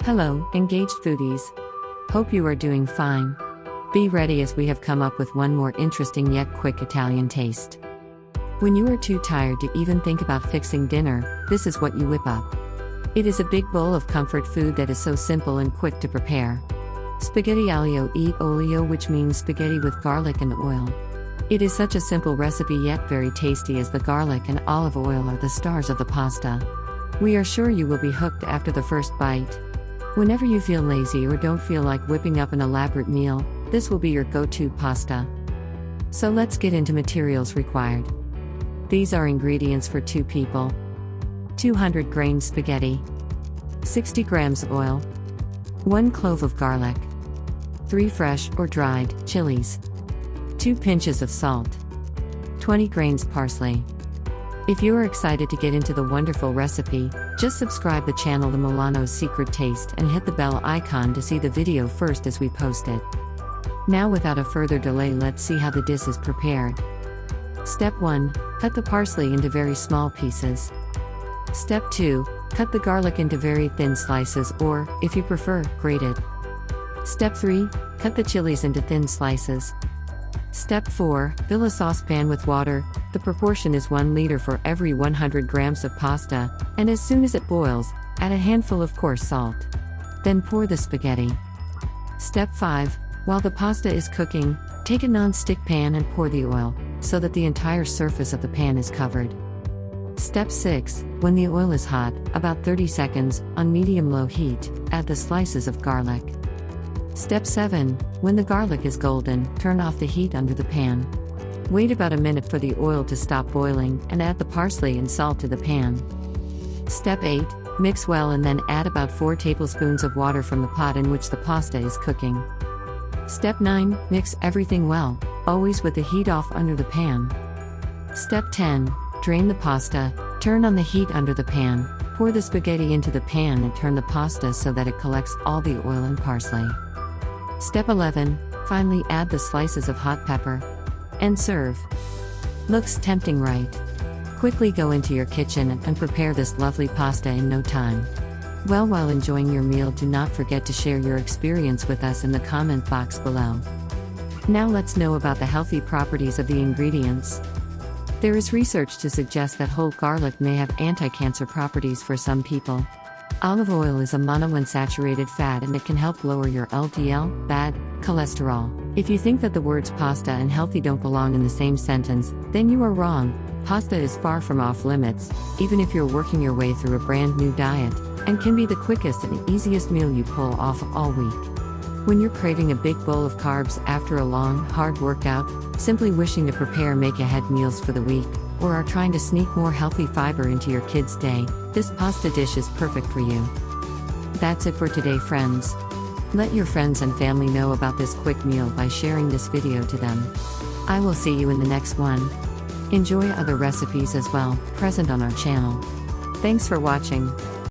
Hello, engaged foodies. Hope you are doing fine. Be ready as we have come up with one more interesting yet quick Italian taste. When you are too tired to even think about fixing dinner, this is what you whip up. It is a big bowl of comfort food that is so simple and quick to prepare. Spaghetti aglio e olio, which means spaghetti with garlic and oil. It is such a simple recipe yet very tasty, as the garlic and olive oil are the stars of the pasta. We are sure you will be hooked after the first bite. Whenever you feel lazy or don't feel like whipping up an elaborate meal, this will be your go-to pasta. So let's get into materials required. These are ingredients for 2 people. 200 grains spaghetti, 60 grams oil, 1 clove of garlic, 3 fresh or dried chilies, 2 pinches of salt, 20 grains parsley. If you are excited to get into the wonderful recipe, just subscribe the channel The Milano's Secret Taste and hit the bell icon to see the video first as we post it. Now without a further delay, let's see how the dish is prepared. Step 1. Cut the parsley into very small pieces. Step 2. Cut the garlic into very thin slices, or, if you prefer, grate it. Step 3. Cut the chilies into thin slices. Step 4. Fill a saucepan with water. The proportion is 1 liter for every 100 grams of pasta, and as soon as it boils, add a handful of coarse salt. Then pour the spaghetti. Step 5. While the pasta is cooking, take a non-stick pan and pour the oil, so that the entire surface of the pan is covered. Step 6. When the oil is hot, about 30 seconds, on medium-low heat, add the slices of garlic. Step 7. When the garlic is golden, turn off the heat under the pan. Wait about a minute for the oil to stop boiling, and add the parsley and salt to the pan. Step 8. Mix well and then add about 4 tablespoons of water from the pot in which the pasta is cooking. Step 9. Mix everything well, always with the heat off under the pan. Step 10. Drain the pasta, turn on the heat under the pan, pour the spaghetti into the pan and turn the pasta so that it collects all the oil and parsley. Step 11. Finally add the slices of hot pepper. And serve. Looks tempting, right? Quickly go into your kitchen and prepare this lovely pasta in no time. Well, while enjoying your meal, do not forget to share your experience with us in the comment box below. Now let's know about the healthy properties of the ingredients. There is research to suggest that whole garlic may have anti-cancer properties for some people. Olive oil is a monounsaturated fat and it can help lower your LDL, bad cholesterol. If you think that the words pasta and healthy don't belong in the same sentence, then you are wrong. Pasta is far from off limits, even if you're working your way through a brand new diet, and can be the quickest and easiest meal you pull off all week. When you're craving a big bowl of carbs after a long, hard workout, simply wishing to prepare make-ahead meals for the week, or are trying to sneak more healthy fiber into your kids' day, this pasta dish is perfect for you. That's it for today, friends. Let your friends and family know about this quick meal by sharing this video to them. I will see you in the next one. Enjoy other recipes as well, present on our channel. Thanks for watching.